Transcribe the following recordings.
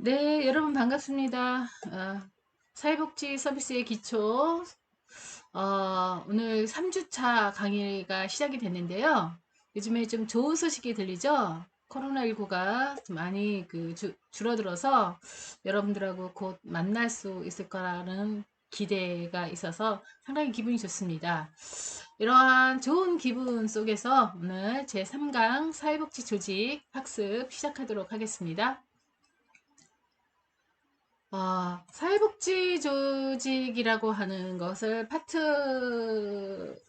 네, 여러분 반갑습니다. 사회복지 서비스의 기초. 오늘 3주차 강의가 시작이 됐는데요. 요즘에 좀 좋은 소식이 들리죠? 코로나19가 좀 많이 줄어들어서 여러분들하고 곧 만날 수 있을 거라는 기대가 있어서 상당히 기분이 좋습니다. 이러한 좋은 기분 속에서 오늘 제3강 사회복지 조직 학습 시작하도록 하겠습니다. 사회복지 조직이라고 하는 것을 파트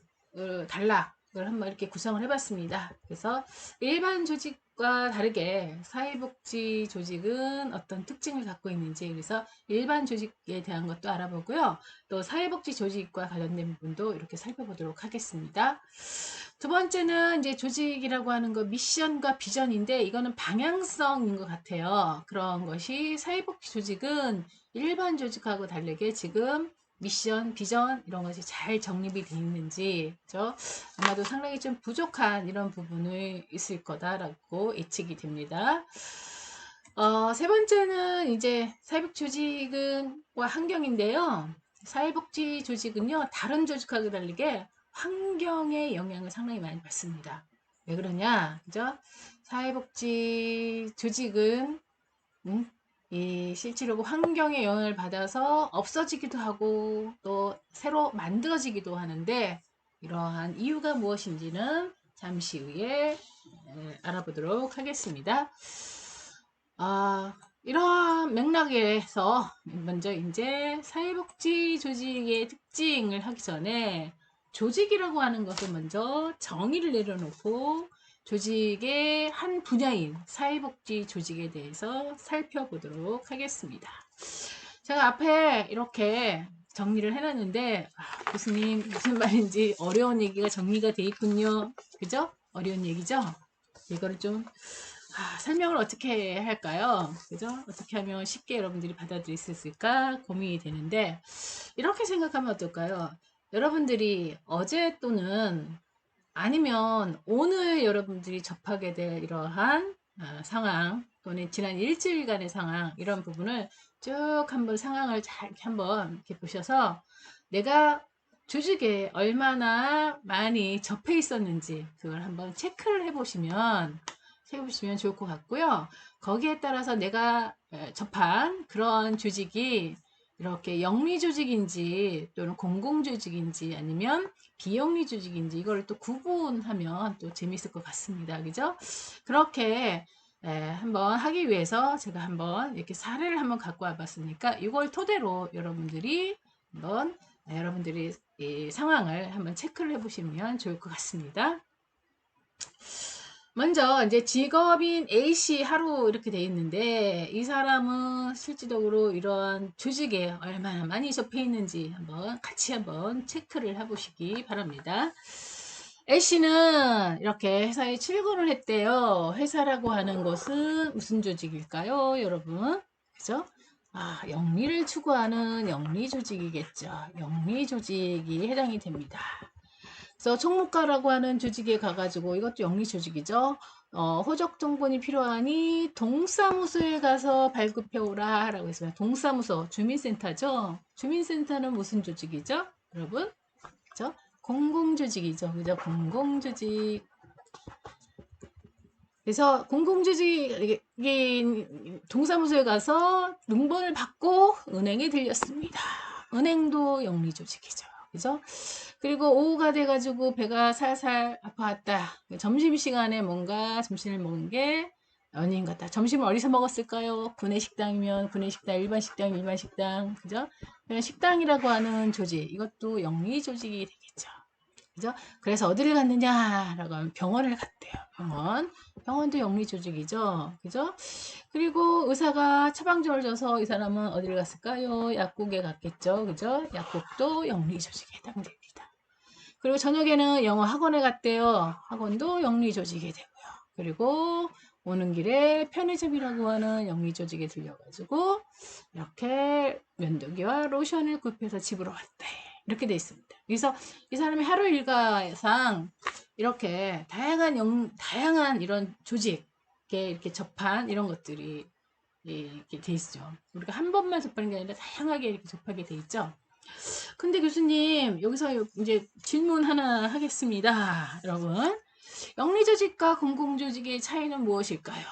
단락을 한번 이렇게 구성을 해봤습니다. 그래서 일반 조직과 다르게 사회복지 조직은 어떤 특징을 갖고 있는지, 그래서 일반 조직에 대한 것도 알아보고요. 또 사회복지 조직과 관련된 부분도 이렇게 살펴보도록 하겠습니다. 두 번째는 이제 조직이라고 하는 거 미션과 비전인데, 이거는 방향성인 것 같아요. 그런 것이 사회복지 조직은 일반 조직하고 다르게 지금 미션, 비전 이런 것이 잘 정립이 되어 있는지, 그죠? 아마도 상당히 좀 부족한 이런 부분이 있을 거다라고 예측이 됩니다. 세 번째는 이제 사회복지 조직은과 환경인데요. 사회복지 조직은요, 다른 조직하고 다르게 환경의 영향을 상당히 많이 받습니다. 왜 그러냐, 그죠? 사회복지 조직은 이 실제로 환경의 영향을 받아서 없어지기도 하고 또 새로 만들어지기도 하는데, 이러한 이유가 무엇인지는 잠시 후에 알아보도록 하겠습니다. 이러한 맥락에서 먼저 이제 사회복지 조직의 특징을 하기 전에 조직이라고 하는 것을 먼저 정의를 내려놓고 조직의 한 분야인 사회복지 조직에 대해서 살펴보도록 하겠습니다. 제가 앞에 이렇게 정리를 해놨는데, 교수님 무슨 말인지 어려운 얘기가 정리가 돼 있군요. 그죠? 어려운 얘기죠? 이거를 좀 설명을 어떻게 할까요? 그죠? 어떻게 하면 쉽게 여러분들이 받아들일 수 있을까 고민이 되는데, 이렇게 생각하면 어떨까요? 여러분들이 어제 또는 아니면 오늘 여러분들이 접하게 될 이러한 상황 또는 지난 일주일간의 상황, 이런 부분을 쭉 한번 상황을 잘 이렇게 한번 이렇게 보셔서 내가 조직에 얼마나 많이 접해 있었는지 그걸 한번 체크를 해보시면 좋을 것 같고요. 거기에 따라서 내가 접한 그런 조직이 이렇게 영리 조직인지 또는 공공 조직인지 아니면 비영리 조직인지 이걸 또 구분하면 또 재밌을 것 같습니다. 그죠? 그렇게 한번 하기 위해서 제가 한번 이렇게 사례를 한번 갖고 와봤으니까 이걸 토대로 여러분들이 한번 여러분들이 이 상황을 한번 체크를 해보시면 좋을 것 같습니다. 먼저 이제 직업인 A씨 하루 이렇게 돼 있는데, 이 사람은 실질적으로 이러한 조직에 얼마나 많이 접해 있는지 한번 같이 한번 체크를 해보시기 바랍니다. A씨는 이렇게 회사에 출근을 했대요. 회사라고 하는 것은 무슨 조직일까요, 여러분? 그죠? 영리를 추구하는 영리 조직이겠죠. 영리 조직이 해당이 됩니다. 그래서 총무과라고 하는 조직에 가가지고, 이것도 영리 조직이죠. 호적 정본이 필요하니 동사무소에 가서 발급해 오라 라고 했습니다. 동사무소, 주민센터죠. 주민센터는 무슨 조직이죠, 여러분? 그죠? 공공조직이죠. 그죠? 공공조직. 그래서 공공조직, 이게 동사무소에 가서 눈본을 받고 은행에 들렸습니다. 은행도 영리조직이죠. 그죠? 그리고 오후가 돼가지고 배가 살살 아파왔다. 점심시간에 뭔가 점심을 먹은 게 연인 같다. 점심을 어디서 먹었을까요? 구내식당이면 구내식당, 일반식당, 일반식당. 그죠? 식당이라고 하는 조직. 이것도 영리조직이 되겠죠. 그죠? 그래서 어디를 갔느냐라고 하면 병원을 갔대요. 병원. 병원도 영리조직이죠. 그죠? 그리고 의사가 처방전을 줘서 이 사람은 어디를 갔을까요? 약국에 갔겠죠. 그죠? 약국도 영리조직에 해당됩니다. 그리고 저녁에는 영어 학원에 갔대요. 학원도 영리조직이 되고요. 그리고 오는 길에 편의점이라고 하는 영리조직에 들려가지고 이렇게 면도기와 로션을 구입해서 집으로 왔대. 이렇게 돼 있습니다. 그래서 이 사람이 하루 일과상 이렇게 다양한 이런 조직에 이렇게 접한 이런 것들이 이렇게 돼 있죠. 우리가 한 번만 접하는 게 아니라 다양하게 이렇게 접하게 돼 있죠. 근데 교수님, 여기서 이제 질문 하나 하겠습니다. 여러분, 영리조직과 공공조직의 차이는 무엇일까요?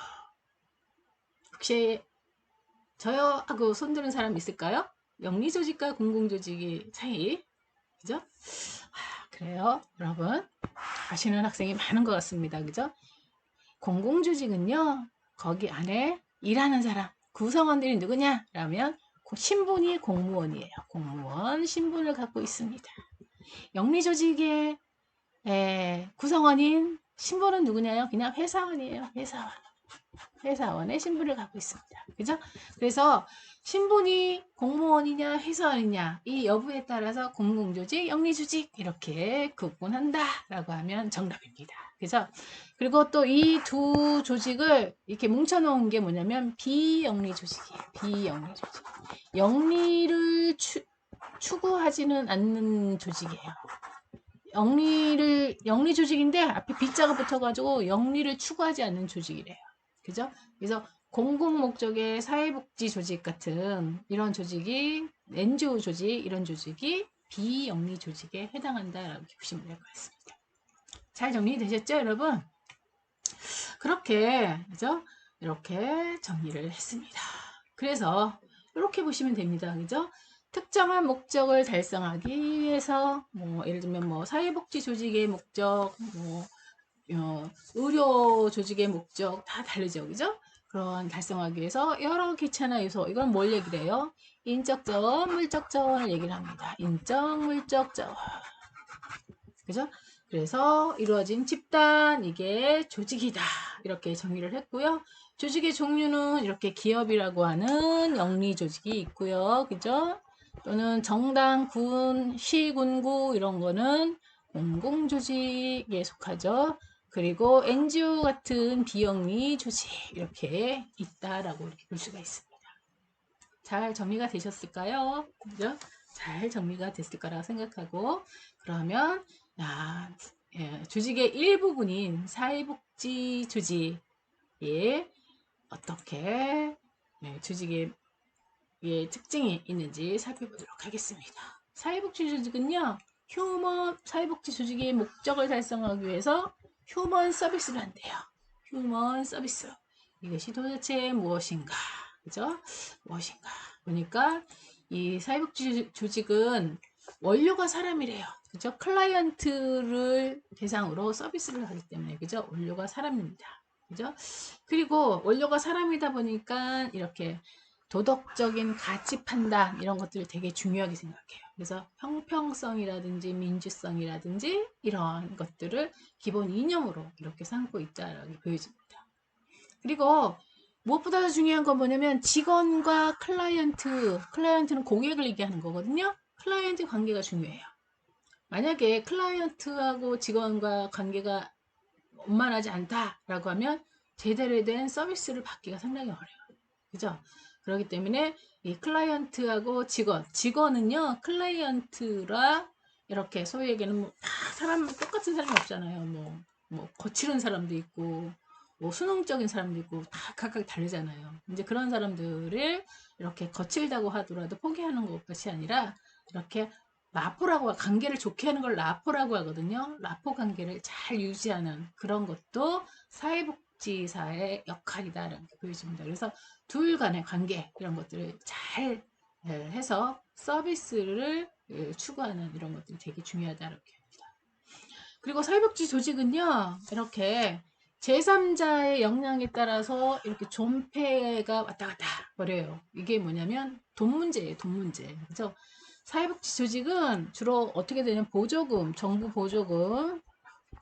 혹시 저요 하고 손드는 사람 있을까요? 영리조직과 공공조직의 차이, 그죠? 그래요, 여러분. 아시는 학생이 많은 것 같습니다. 그죠? 공공조직은요, 거기 안에 일하는 사람, 구성원들이 누구냐? 라면, 신분이 공무원이에요. 공무원 신분을 갖고 있습니다. 영리조직의 구성원인 신분은 누구냐요? 그냥 회사원이에요. 회사원. 회사원의 신분을 갖고 있습니다. 그죠? 그래서 신분이 공무원이냐 회사원이냐 이 여부에 따라서 공공조직, 영리조직 이렇게 구분한다 라고 하면 정답입니다. 그죠? 그리고 또 이 두 조직을 이렇게 뭉쳐놓은 게 뭐냐면 비영리조직이에요. 비영리조직. 영리를 추구하지는 않는 조직이에요. 영리 조직인데 앞에 B자가 붙어가지고 영리를 추구하지 않는 조직이래요. 그죠? 그래서 공공 목적의 사회복지 조직 같은 이런 조직이 NGO 조직 이런 조직이 비영리 조직에 해당한다라고 보시면 될 것 같습니다. 잘 정리되셨죠, 여러분? 그렇게 그죠? 이렇게 정리를 했습니다. 그래서 이렇게 보시면 됩니다. 그죠? 특정한 목적을 달성하기 위해서 뭐 예를 들면 뭐 사회복지 조직의 목적, 뭐 의료 조직의 목적 다 다르죠. 그죠? 그런 달성하기 위해서 여러 귀찮아 요소 이건 뭘 얘기를 해요? 인적 자원, 물적 자원을 얘기를 합니다. 인적, 물적 자원. 그죠? 그래서 이루어진 집단 이게 조직이다. 이렇게 정의를 했고요. 조직의 종류는 이렇게 기업이라고 하는 영리 조직이 있고요. 그죠? 또는 정당, 군, 시, 군구 이런 거는 공공조직에 속하죠. 그리고 NGO 같은 비영리 조직 이렇게 있다라고 이렇게 볼 수가 있습니다. 잘 정리가 되셨을까요? 그죠? 잘 정리가 됐을 거라고 생각하고 그러면 조직의 일부분인 사회복지 조직에 어떻게 조직의 특징이 있는지 살펴보도록 하겠습니다. 사회복지 조직은요, 사회복지 조직의 목적을 달성하기 위해서 휴먼 서비스를 한대요. 휴먼 서비스. 이것이 도대체 무엇인가? 그죠? 무엇인가? 보니까 이 사회복지 조직은 원료가 사람이래요. 그죠? 클라이언트를 대상으로 서비스를 하기 때문에, 그죠? 원료가 사람입니다. 그죠? 그리고 원료가 사람이다 보니까 이렇게 도덕적인 가치 판단 이런 것들을 되게 중요하게 생각해요. 그래서 형평성이라든지 민주성이라든지 이런 것들을 기본 이념으로 이렇게 삼고 있다라고 보여집니다. 그리고 무엇보다 중요한 건 뭐냐면 직원과 클라이언트는 고객을 얘기하는 거거든요. 클라이언트 관계가 중요해요. 만약에 클라이언트하고 직원과 관계가 원만하지 않다라고 하면 제대로 된 서비스를 받기가 상당히 어려워요. 그죠? 그렇기 때문에 이 클라이언트하고 직원은요, 클라이언트라 이렇게 소위 얘기하는 사람 똑같은 사람이 없잖아요. 뭐 거칠은 사람도 있고, 뭐 수능적인 사람도 있고 다 각각 다르잖아요. 이제 그런 사람들을 이렇게 거칠다고 하더라도 포기하는 것이 아니라 이렇게 라포라고 관계를 좋게 하는 걸 라포라고 하거든요. 라포 관계를 잘 유지하는 그런 것도 사회복지사의 역할이다라는 게 보여집니다. 그래서 둘 간의 관계 이런 것들을 잘 해서 서비스를 추구하는 이런 것들이 되게 중요하다고 합니다. 그리고 사회복지 조직은요, 이렇게 제3자의 역량에 따라서 이렇게 존폐가 왔다 갔다 버려요. 이게 뭐냐면 돈 문제예요, 돈 문제. 그죠? 사회복지 조직은 주로 어떻게 되냐면 보조금, 정부 보조금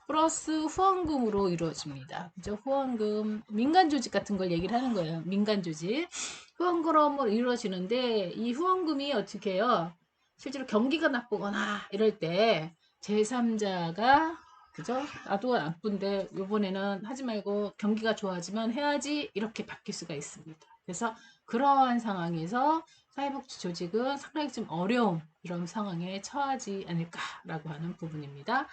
플러스 후원금으로 이루어집니다. 그죠? 후원금, 민간 조직 같은 걸 얘기를 하는 거예요. 민간 조직. 후원금으로 이루어지는데 이 후원금이 어떻게 해요? 실제로 경기가 나쁘거나 이럴 때 제3자가 그죠? 나도 나쁜데 이번에는 하지 말고 경기가 좋아지면 해야지 이렇게 바뀔 수가 있습니다. 그래서 그러한 상황에서 사회복지 조직은 상당히 좀 어려운 이런 상황에 처하지 않을까라고 하는 부분입니다.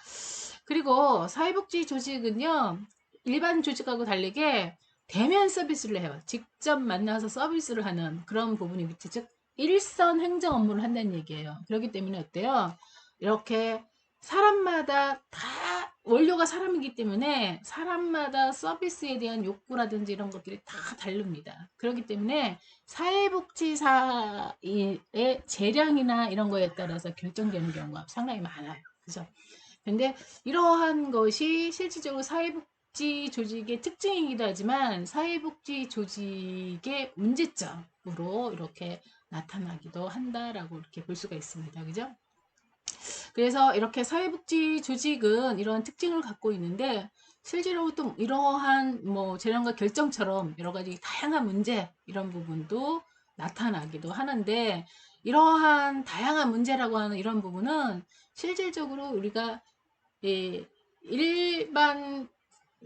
그리고 사회복지 조직은요, 일반 조직하고 다르게 대면 서비스를 해요. 직접 만나서 서비스를 하는 그런 부분이 밑에, 즉 일선 행정 업무를 한다는 얘기예요. 그렇기 때문에 어때요? 이렇게 사람마다 다 원료가 사람이기 때문에 사람마다 서비스에 대한 욕구라든지 이런 것들이 다 다릅니다. 그렇기 때문에 사회복지사의 재량이나 이런 거에 따라서 결정되는 경우가 상당히 많아요. 그죠? 근데 이러한 것이 실질적으로 사회복지 조직의 특징이기도 하지만 사회복지 조직의 문제점으로 이렇게 나타나기도 한다라고 이렇게 볼 수가 있습니다. 그죠? 그래서 이렇게 사회복지 조직은 이러한 특징을 갖고 있는데 실제로 또 이러한 뭐 재량과 결정처럼 여러 가지 다양한 문제 이런 부분도 나타나기도 하는데 이러한 다양한 문제라고 하는 이런 부분은 실질적으로 우리가 일반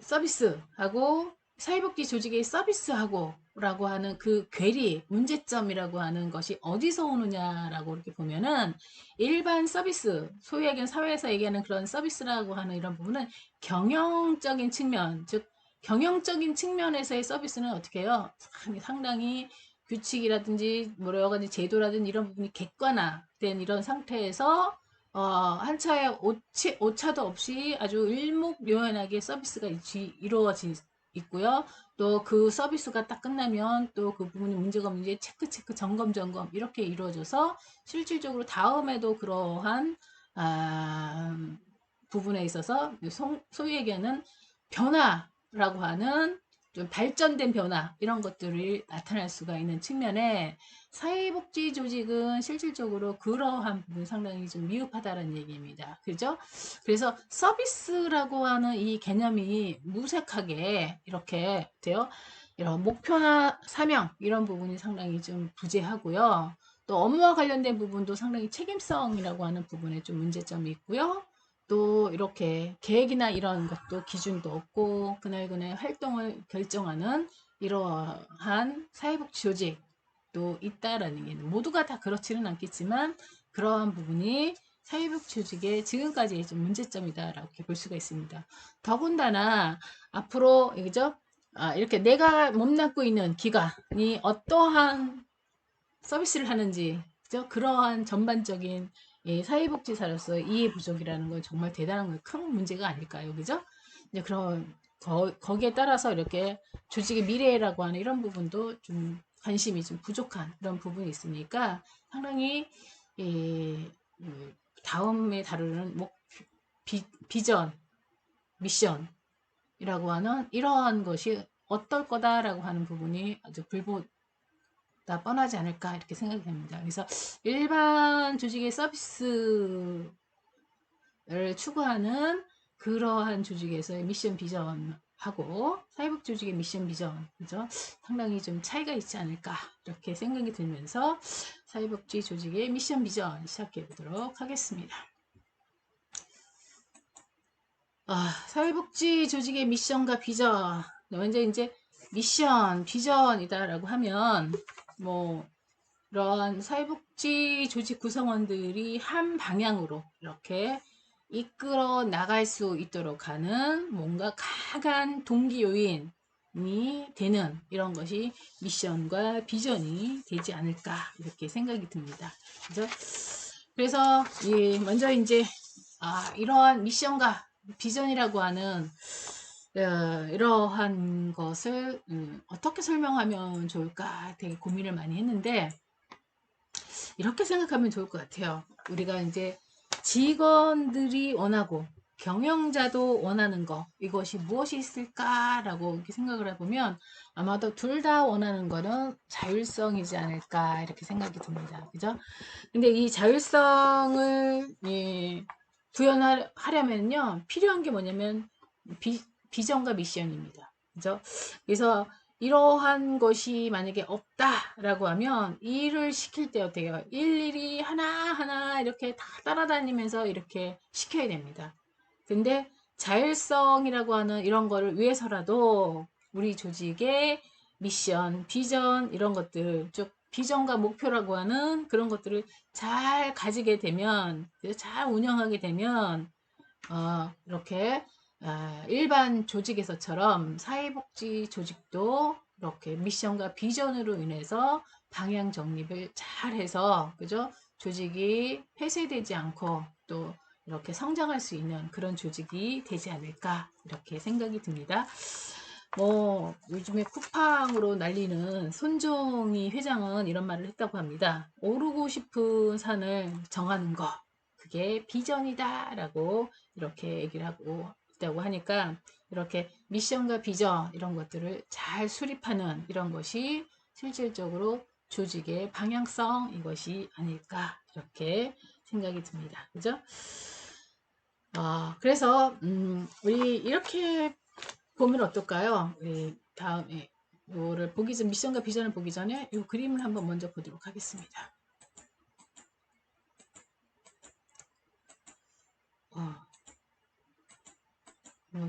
서비스하고 사회복지 조직의 서비스하고 라고 하는 그 괴리, 문제점이라고 하는 것이 어디서 오느냐라고 이렇게 보면은 일반 서비스, 소위 얘기하는 사회에서 얘기하는 그런 서비스라고 하는 이런 부분은 경영적인 측면, 즉 경영적인 측면에서의 서비스는 어떻게 해요? 상당히 규칙이라든지 뭐 여러 가지 제도라든지 이런 부분이 객관화된 이런 상태에서 한 차에 오차도 없이 아주 일목요연하게 서비스가 이루어지 있고요. 또 그 서비스가 딱 끝나면 또 그 부분이 문제가 없는지 체크 점검 이렇게 이루어져서 실질적으로 다음에도 그러한 부분에 있어서 소위 얘기하는 변화라고 하는 좀 발전된 변화 이런 것들이 나타날 수가 있는 측면에 사회복지 조직은 실질적으로 그러한 부분 상당히 좀 미흡하다는 얘기입니다. 그죠? 그래서 서비스라고 하는 이 개념이 무색하게 이렇게 돼요. 이런 목표나 사명 이런 부분이 상당히 좀 부재하고요. 또 업무와 관련된 부분도 상당히 책임성이라고 하는 부분에 좀 문제점이 있고요. 또 이렇게 계획이나 이런 것도 기준도 없고 그날그날 활동을 결정하는 이러한 사회복지 조직도 있다라는 게 모두가 다 그렇지는 않겠지만 그러한 부분이 사회복지 조직의 지금까지의 좀 문제점이다라고 볼 수가 있습니다. 더군다나 앞으로 그죠? 이렇게 내가 몸담고 있는 기관이 어떠한 서비스를 하는지 그죠? 그러한 전반적인 사회복지사로서 이해 부족이라는 건 정말 대단한 건 큰 문제가 아닐까요? 그죠? 이제 그런 거기에 따라서 이렇게 조직의 미래라고 하는 이런 부분도 좀 관심이 좀 부족한 그런 부분이 있으니까 상당히 다음에 다루는 비전, 미션이라고 하는 이러한 것이 어떨 거다라고 하는 부분이 아주 불보다 뻔하지 않을까 이렇게 생각이 됩니다. 그래서 일반 조직의 서비스를 추구하는 그러한 조직에서의 미션 비전하고 사회복지 조직의 미션 비전 그죠? 상당히 좀 차이가 있지 않을까 이렇게 생각이 들면서 사회복지 조직의 미션 비전 시작해 보도록 하겠습니다. 사회복지 조직의 미션과 비전 먼저 이제 미션 비전이다라고 하면 뭐 이러한 사회복지 조직 구성원들이 한 방향으로 이렇게 이끌어 나갈 수 있도록 하는 뭔가 강한 동기 요인이 되는 이런 것이 미션과 비전이 되지 않을까 이렇게 생각이 듭니다. 그래서 먼저 이제 이러한 미션과 비전이라고 하는 이러한 것을 어떻게 설명하면 좋을까 되게 고민을 많이 했는데 이렇게 생각하면 좋을 것 같아요. 우리가 이제 직원들이 원하고 경영자도 원하는 거 이것이 무엇이 있을까라고 이렇게 생각을 해보면 아마도 둘 다 원하는 거는 자율성이지 않을까 이렇게 생각이 듭니다. 그죠? 근데 이 자율성을 구현하려면요 필요한 게 뭐냐면 비전과 미션입니다. 그죠? 그래서 이러한 것이 만약에 없다라고 하면 일을 시킬 때 어때요? 일일이 하나하나 이렇게 다 따라다니면서 이렇게 시켜야 됩니다. 근데 자율성이라고 하는 이런 거를 위해서라도 우리 조직의 미션, 비전 이런 것들, 즉 비전과 목표라고 하는 그런 것들을 잘 가지게 되면, 잘 운영하게 되면 이렇게 일반 조직에서처럼 사회복지 조직도 이렇게 미션과 비전으로 인해서 방향 정립을 잘 해서, 그죠? 조직이 폐쇄되지 않고 또 이렇게 성장할 수 있는 그런 조직이 되지 않을까, 이렇게 생각이 듭니다. 요즘에 쿠팡으로 날리는 손종희 회장은 이런 말을 했다고 합니다. 오르고 싶은 산을 정하는 거, 그게 비전이다 라고 이렇게 얘기를 하고 있다고 하니까, 이렇게 미션과 비전 이런 것들을 잘 수립하는 이런 것이 실질적으로 조직의 방향성, 이것이 아닐까, 이렇게 생각이 듭니다. 그죠? 그래서 우리 이렇게 보면 어떨까요? 우리 다음에 이거를 보기 전, 미션과 비전을 보기 전에 이 그림을 한번 먼저 보도록 하겠습니다.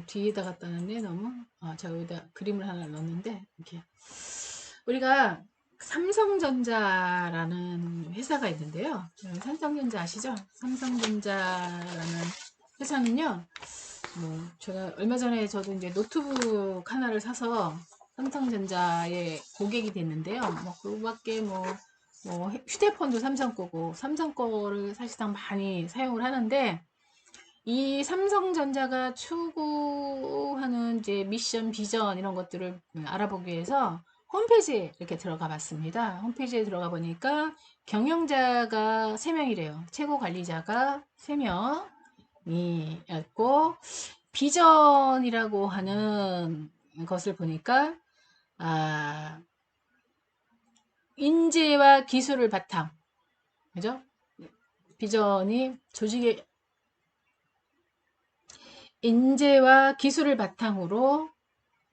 뒤에다 갖다 놨네, 너무. 자, 여기다 그림을 하나 넣었는데, 이렇게. 우리가 삼성전자라는 회사가 있는데요. 삼성전자 아시죠? 삼성전자라는 회사는요, 제가 얼마 전에 저도 이제 노트북 하나를 사서 삼성전자의 고객이 됐는데요. 그 밖에 휴대폰도 삼성 거고, 삼성 거를 사실상 많이 사용을 하는데, 이 삼성전자가 추구하는 이제 미션, 비전 이런 것들을 알아보기 위해서 홈페이지에 이렇게 들어가 봤습니다. 홈페이지에 들어가 보니까 경영자가 3명이래요. 최고 관리자가 3명이었고, 비전이라고 하는 것을 보니까, 인재와 기술을 바탕, 그죠? 비전이 조직의 인재와 기술을 바탕으로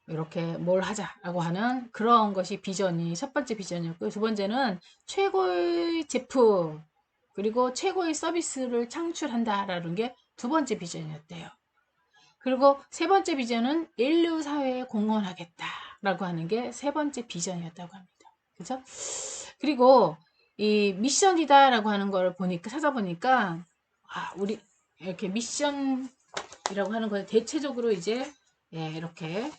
이렇게 뭘 하자라고 하는 그런 것이 비전이 첫 번째 비전이었고요. 두 번째는 최고의 제품 그리고 최고의 서비스를 창출한다라는 게 두 번째 비전이었대요. 그리고 세 번째 비전은 인류 사회에 공헌하겠다라고 하는 게 세 번째 비전이었다고 합니다. 그죠? 그리고 이 미션이다라고 하는 걸 보니까 찾아보니까 우리 이렇게 미션이라고 하는 건 대체적으로 이제 이렇게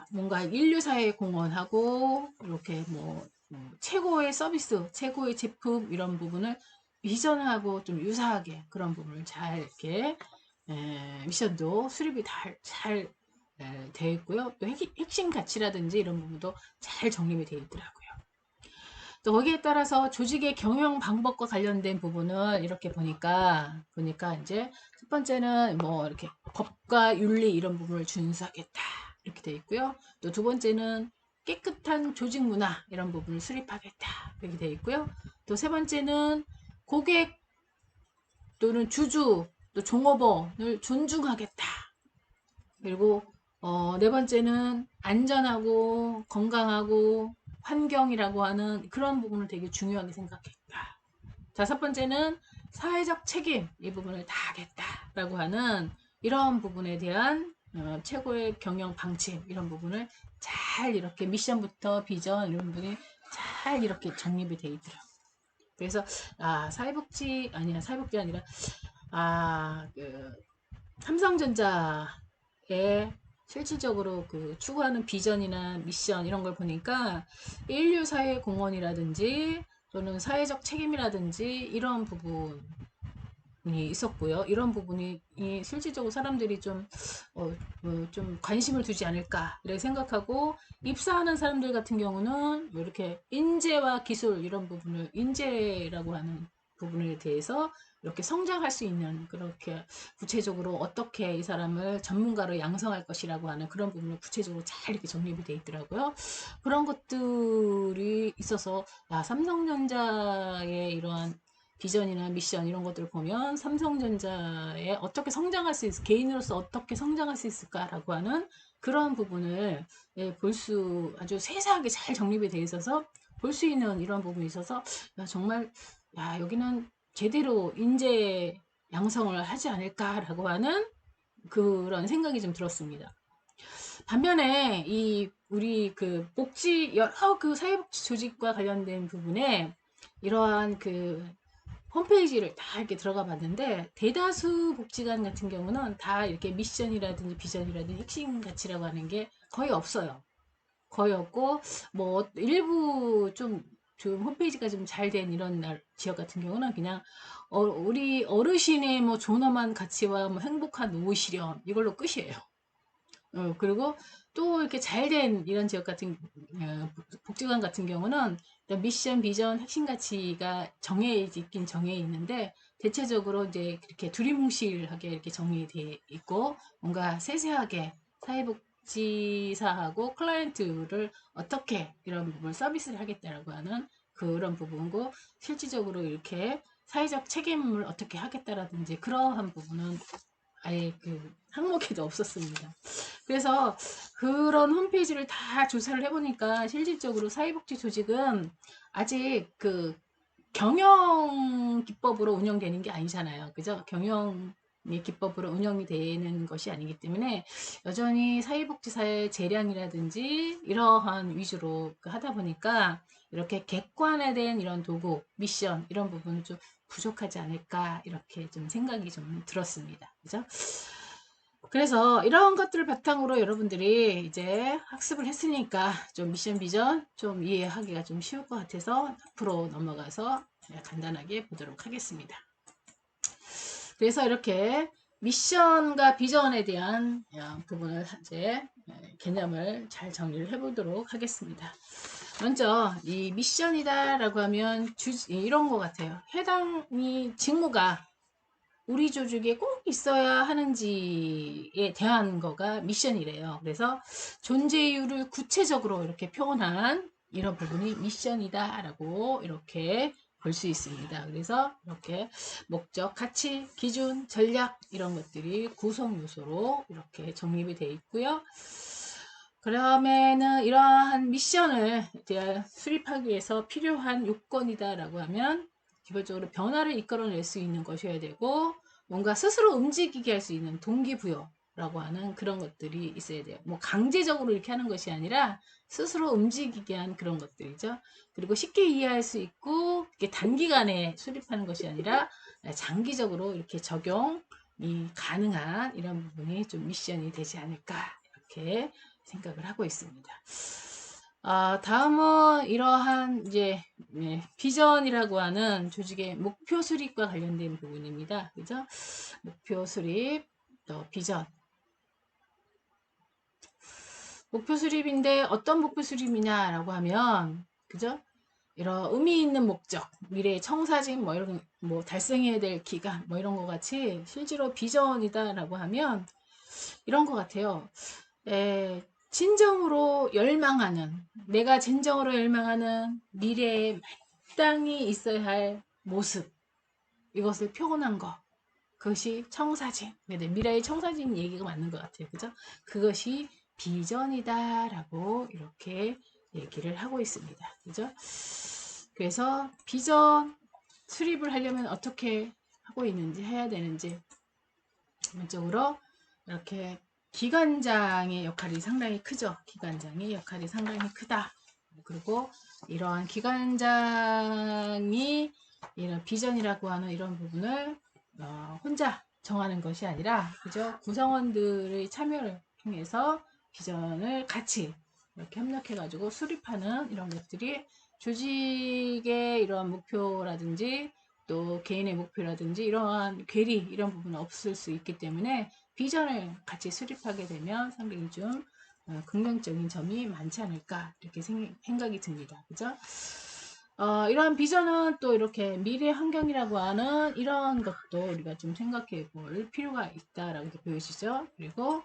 뭔가 인류 사회에 공헌하고 이렇게 최고의 서비스, 최고의 제품 이런 부분을 비전하고 좀 유사하게 그런 부분을 잘 이렇게 미션도 수립이 잘 되어 있고요. 또 핵심 가치라든지 이런 부분도 잘 정립이 되어 있더라고요. 또 거기에 따라서 조직의 경영 방법과 관련된 부분을 이렇게 보니까 이제 첫 번째는 이렇게 법과 윤리 이런 부분을 준수하겠다 이렇게 되어 있고요. 또 두 번째는 깨끗한 조직 문화 이런 부분을 수립하겠다 이렇게 되어 있고요. 또 세 번째는 고객 또는 주주 또 종업원을 존중하겠다. 그리고 네 번째는 안전하고 건강하고 환경이라고 하는 그런 부분을 되게 중요하게 생각했다. 다섯 번째는 사회적 책임 이 부분을 다 하겠다라고 하는 이런 부분에 대한 최고의 경영 방침 이런 부분을 잘 이렇게 미션부터 비전 이런 부분이 잘 이렇게 정립이 돼 있더라고요. 그래서 사회복지 아니라 삼성전자의 실질적으로 그 추구하는 비전이나 미션 이런 걸 보니까 인류 사회 공헌이라든지 또는 사회적 책임이라든지 이런 부분이 있었고요. 이런 부분이 실질적으로 사람들이 좀 관심을 두지 않을까 이렇게 생각하고 입사하는 사람들 같은 경우는 이렇게 인재와 기술 이런 부분을 인재라고 하는 부분에 대해서 이렇게 성장할 수 있는 그렇게 구체적으로 어떻게 이 사람을 전문가로 양성할 것이라고 하는 그런 부분을 구체적으로 잘 이렇게 정립이 되어 있더라고요. 그런 것들이 있어서 삼성전자의 이러한 비전이나 미션 이런 것들을 보면 삼성전자에 어떻게 성장할 수 있을 개인으로서 어떻게 성장할 수 있을까라고 하는 그런 부분을 아주 세세하게 잘 정립이 되어 있어서 볼 수 있는 이런 부분이 있어서 정말 여기는 제대로 인재 양성을 하지 않을까라고 하는 그런 생각이 좀 들었습니다. 반면에 우리 그 복지 여러 그 사회복지 조직과 관련된 부분에 이러한 그 홈페이지를 다 이렇게 들어가 봤는데 대다수 복지관 같은 경우는 다 이렇게 미션이라든지 비전이라든지 핵심 가치라고 하는 게 거의 없어요. 거의 없고 뭐 일부 좀 홈페이지가 좀 잘 된 이런 지역 같은 경우는 그냥 우리 어르신의 뭐 존엄한 가치와 뭐 행복한 노후 실현 이걸로 끝이에요. 그리고 또 이렇게 잘 된 이런 지역 같은 복지관 같은 경우는 미션, 비전, 핵심 가치가 있긴 정해 있는데 대체적으로 이제 그렇게 두리뭉실하게 이렇게 정리되어 있고 뭔가 세세하게 사회복지사하고 클라이언트를 어떻게 이런 부분을 서비스를 하겠다라고 하는 그런 부분고 실질적으로 이렇게 사회적 책임을 어떻게 하겠다라든지 그러한 부분은 아예 그 항목에도 없었습니다. 그래서 그런 홈페이지를 다 조사를 해보니까 실질적으로 사회복지 조직은 아직 그 경영 기법으로 운영되는 게 아니잖아요. 그죠? 경영 기법으로 운영이 되는 것이 아니기 때문에 여전히 사회복지사의 재량이라든지 이러한 위주로 하다 보니까 이렇게 객관화된 이런 도구, 미션 이런 부분은 좀 부족하지 않을까 이렇게 좀 생각이 좀 들었습니다. 그죠? 그래서 이런 것들을 바탕으로 여러분들이 이제 학습을 했으니까 좀 미션 비전 좀 이해하기가 좀 쉬울 것 같아서 앞으로 넘어가서 간단하게 보도록 하겠습니다. 그래서 이렇게 미션과 비전에 대한 부분을 이제 개념을 잘 정리를 해보도록 하겠습니다. 먼저 이 미션이다 라고 하면 이런 것 같아요. 해당 직무가 우리 조직에 꼭 있어야 하는지에 대한 거가 미션이래요. 그래서 존재 이유를 구체적으로 이렇게 표현한 이런 부분이 미션이다 라고 이렇게 볼 수 있습니다. 그래서 이렇게 목적, 가치, 기준, 전략 이런 것들이 구성 요소로 이렇게 정립이 되어 있고요. 그러면은 이러한 미션을 수립하기 위해서 필요한 요건이다 라고 하면 기본적으로 변화를 이끌어낼 수 있는 것이어야 되고 뭔가 스스로 움직이게 할 수 있는 동기부여라고 하는 그런 것들이 있어야 돼요. 뭐 강제적으로 이렇게 하는 것이 아니라 스스로 움직이게 한 그런 것들이죠. 그리고 쉽게 이해할 수 있고 이렇게 단기간에 수립하는 것이 아니라 장기적으로 이렇게 적용이 가능한 이런 부분이 좀 미션이 되지 않을까 이렇게 생각을 하고 있습니다. 다음은 이러한 이제 비전이라고 하는 조직의 목표 수립과 관련된 부분입니다. 그죠? 목표 수립, 또 비전. 목표 수립인데 어떤 목표 수립이냐라고 하면, 그죠? 이런 의미 있는 목적, 미래의 청사진, 뭐 이런, 뭐 달성해야 될 기간, 뭐 이런 거 같이 실제로 비전이다라고 하면 이런 것 같아요. 진정으로 열망하는, 내가 진정으로 열망하는 미래에 마땅히 있어야 할 모습, 이것을 표현한 거. 그것이 청사진. 미래의 청사진 얘기가 맞는 것 같아요. 그죠? 그것이 비전이다라고 이렇게 얘기를 하고 있습니다. 그죠? 그래서 비전 수립을 하려면 어떻게 하고 있는지, 해야 되는지, 기본적으로 이렇게 기관장의 역할이 상당히 크죠. 기관장의 역할이 상당히 크다. 그리고 이러한 기관장이 이런 비전이라고 하는 이런 부분을 혼자 정하는 것이 아니라 그죠? 구성원들의 참여를 통해서 비전을 같이 이렇게 협력해 가지고 수립하는 이런 것들이 조직의 이런 목표라든지 또 개인의 목표라든지 이러한 괴리 이런 부분은 없을 수 있기 때문에 비전을 같이 수립하게 되면 상당히 좀 긍정적인 점이 많지 않을까 이렇게 생각이 듭니다. 그죠? 이러한 비전은 또 이렇게 미래 환경이라고 하는 이런 것도 우리가 좀 생각해 볼 필요가 있다라고 보여지죠. 그리고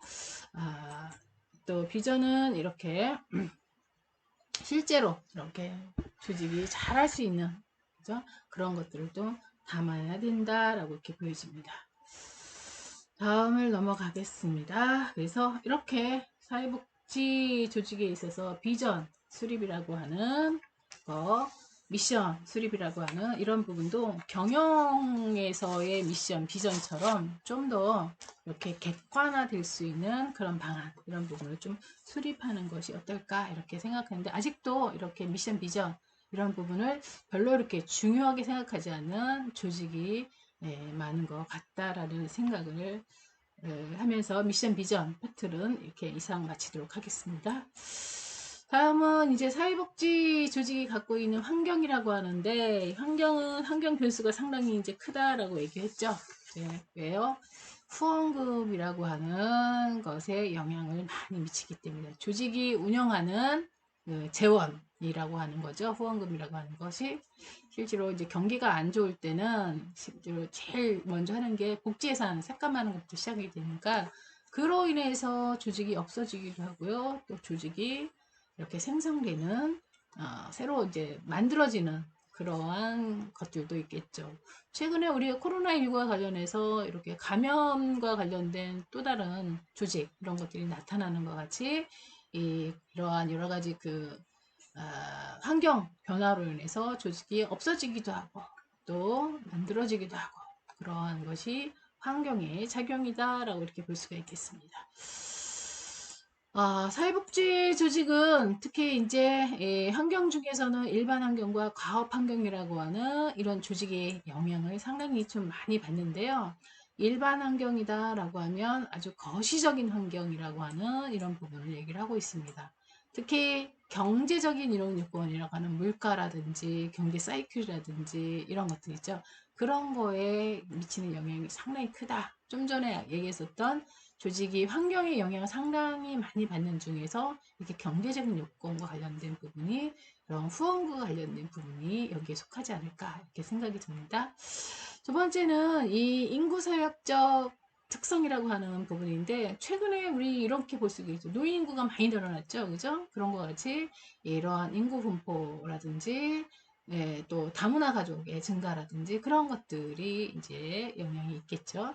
또 비전은 이렇게 실제로 이렇게 조직이 잘할 수 있는 그죠? 그런 것들을 또 담아야 된다라고 이렇게 보여집니다. 다음을 넘어가겠습니다. 그래서 이렇게 사회복지 조직에 있어서 비전 수립이라고 하는 거, 미션 수립이라고 하는 이런 부분도 경영에서의 미션, 비전처럼 좀 더 이렇게 객관화될 수 있는 그런 방안, 이런 부분을 좀 수립하는 것이 어떨까 이렇게 생각하는데 아직도 이렇게 미션, 비전 이런 부분을 별로 이렇게 중요하게 생각하지 않는 조직이 많은 것 같다라는 생각을 하면서 미션 비전 파트는 이렇게 이상 마치도록 하겠습니다. 다음은 이제 사회복지 조직이 갖고 있는 환경이라고 하는데, 환경은 환경 변수가 상당히 이제 크다라고 얘기했죠. 네, 왜요? 후원금이라고 하는 것에 영향을 많이 미치기 때문에 조직이 운영하는 그 재원이라고 하는 거죠. 후원금이라고 하는 것이 실제로 이제 경기가 안 좋을 때는 실제로 제일 먼저 하는 게 복지 예산 삭감하는 것부터 시작이 되니까 그로 인해서 조직이 없어지기도 하고요. 또 조직이 이렇게 생성되는 새로 이제 만들어지는 그러한 것들도 있겠죠. 최근에 우리가 코로나19와 관련해서 이렇게 감염과 관련된 또 다른 조직 이런 것들이 나타나는 것 같이 이러한 여러 가지 환경 변화로 인해서 조직이 없어지기도 하고 또 만들어지기도 하고 그러한 것이 환경의 작용이다라고 이렇게 볼 수가 있겠습니다. 사회복지 조직은 특히 이제 환경 중에서는 일반 환경과 과업 환경이라고 하는 이런 조직의 영향을 상당히 좀 많이 받는데요. 일반 환경이다라고 하면 아주 거시적인 환경이라고 하는 이런 부분을 얘기를 하고 있습니다. 특히 경제적인 이런 요건이라고 하는 물가라든지 경제 사이클이라든지 이런 것들 있죠. 그런 거에 미치는 영향이 상당히 크다. 좀 전에 얘기했었던 조직이 환경의 영향을 상당히 많이 받는 중에서 이렇게 경제적인 요건과 관련된 부분이 그런 후원과 관련된 부분이 여기에 속하지 않을까 이렇게 생각이 듭니다. 두 번째는 이 인구사역적 특성이라고 하는 부분인데 최근에 우리 이렇게 볼 수가 있죠. 노인 인구가 많이 늘어났죠. 그죠? 그런 것 같이 이러한 인구 분포라든지 또 다문화 가족의 증가라든지 그런 것들이 이제 영향이 있겠죠.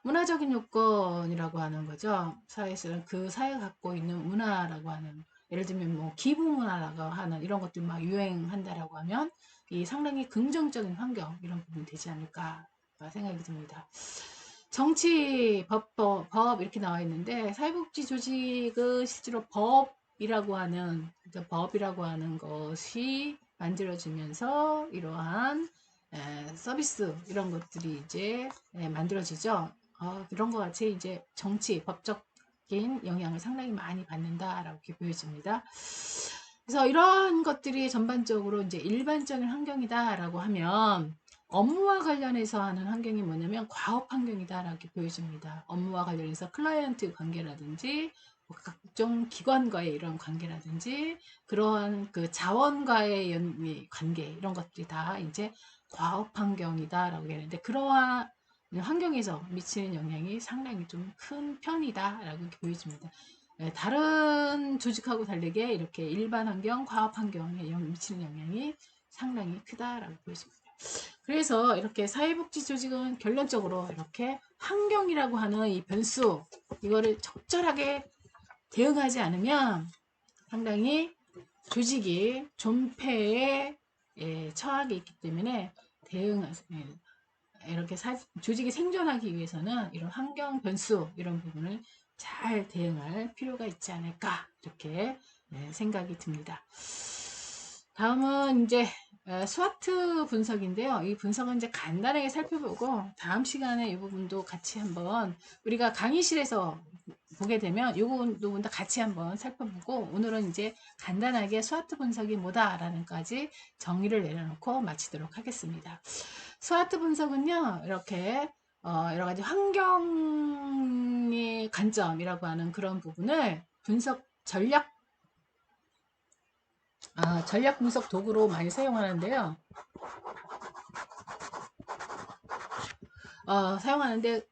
문화적인 요건이라고 하는 거죠. 사회에서는 그 사회가 갖고 있는 문화라고 하는 예를 들면 뭐 기부 문화라고 하는 이런 것들 막 유행한다라고 하면 이 상당히 긍정적인 환경 이런 부분이 되지 않을까 생각이 듭니다. 정치, 법 이렇게 나와 있는데 사회복지 조직은 실제로 법이라고 하는 것이 만들어지면서 이러한 서비스 이런 것들이 이제 만들어지죠. 이런 것 같이 이제 정치, 법적인 영향을 상당히 많이 받는다라고 이렇게 보여집니다. 그래서 이러한 것들이 전반적으로 이제 일반적인 환경이다라고 하면 업무와 관련해서 하는 환경이 뭐냐면 과업 환경이다라고 이렇게 보여집니다. 업무와 관련해서 클라이언트 관계라든지 뭐 각종 기관과의 이런 관계라든지 그러한 그 자원과의 관계 이런 것들이 다 이제 과업 환경이다라고 얘기하는데 그러한 환경에서 미치는 영향이 상당히 좀 큰 편이다라고 이렇게 보여집니다. 다른 조직하고 다르게 이렇게 일반 환경, 과업 환경에 미치는 영향이 상당히 크다라고 보여집니다. 그래서 이렇게 사회복지 조직은 결론적으로 이렇게 환경이라고 하는 이 변수 이거를 적절하게 대응하지 않으면 상당히 조직이 존폐에 처하게 있기 때문에 이렇게 조직이 생존하기 위해서는 이런 환경 변수 이런 부분을 잘 대응할 필요가 있지 않을까 이렇게 생각이 듭니다. 다음은 이제 스와트 분석인데요. 이 분석은 이제 간단하게 살펴보고 다음 시간에 이 부분도 같이 한번 우리가 강의실에서 보게 되면 이 부분도 같이 한번 살펴보고 오늘은 이제 간단하게 스와트 분석이 뭐다라는 까지 정의를 내려놓고 마치도록 하겠습니다. 스와트 분석은요 이렇게 여러 가지 환경의 관점이라고 하는 그런 부분을 전략 분석 도구로 많이 사용하는데요. 사용하는데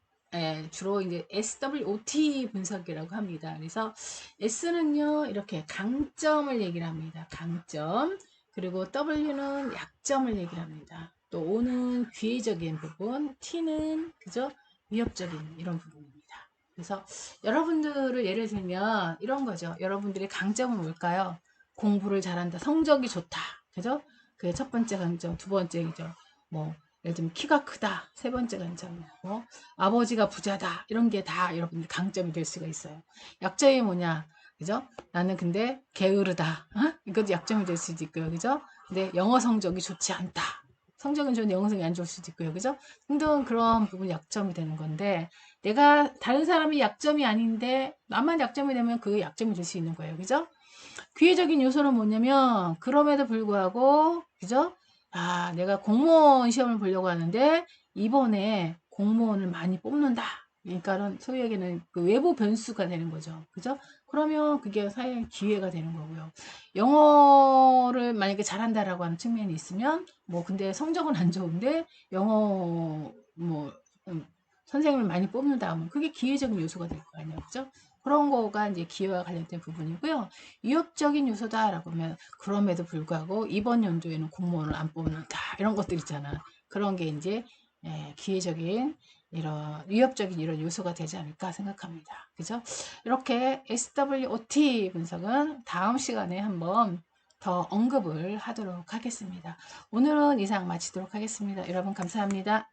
주로 이제 SWOT 분석이라고 합니다. 그래서 S는요 이렇게 강점을 얘기를 합니다. 강점. 그리고 W는 약점을 얘기를 합니다. 또 O는 기회적인 부분, T는 그죠 위협적인 이런 부분입니다. 그래서 여러분들을 예를 들면 이런 거죠. 여러분들의 강점은 뭘까요? 공부를 잘한다, 성적이 좋다, 그죠? 그게 첫 번째 강점, 두 번째죠. 뭐 예를 들면 키가 크다, 세 번째 강점, 아버지가 부자다 이런 게 다 여러분들 강점이 될 수가 있어요. 약점이 뭐냐? 그죠? 나는 근데 게으르다. 이것도 약점이 될 수도 있고요. 그죠? 근데 영어 성적이 좋지 않다. 성적은 좋은데 영어 성적이 안 좋을 수도 있고요. 그죠? 등등 그런 부분이 약점이 되는 건데 내가 다른 사람이 약점이 아닌데 나만 약점이 되면 그 약점이 될 수 있는 거예요. 그죠? 기회적인 요소는 뭐냐면 그럼에도 불구하고 그죠? 아, 내가 공무원 시험을 보려고 하는데 이번에 공무원을 많이 뽑는다. 그러니까는 소위 얘기는 그 외부 변수가 되는 거죠. 그죠? 그러면 그게 사회 기회가 되는 거고요. 영어를 만약에 잘한다라고 하는 측면이 있으면 뭐 근데 성적은 안 좋은데 영어 뭐 음, 선생님을 많이 뽑는다 하면 그게 기회적인 요소가 될 거 아니에요. 그죠? 그런 거가 이제 기회와 관련된 부분이고요. 위협적인 요소다라고 하면 그럼에도 불구하고 이번 연도에는 공무원을 안 뽑는다 이런 것들 있잖아. 그런 게 이제 기회적인 이런 위협적인 이런 요소가 되지 않을까 생각합니다. 그죠? 이렇게 SWOT 분석은 다음 시간에 한번 더 언급을 하도록 하겠습니다. 오늘은 이상 마치도록 하겠습니다. 여러분 감사합니다.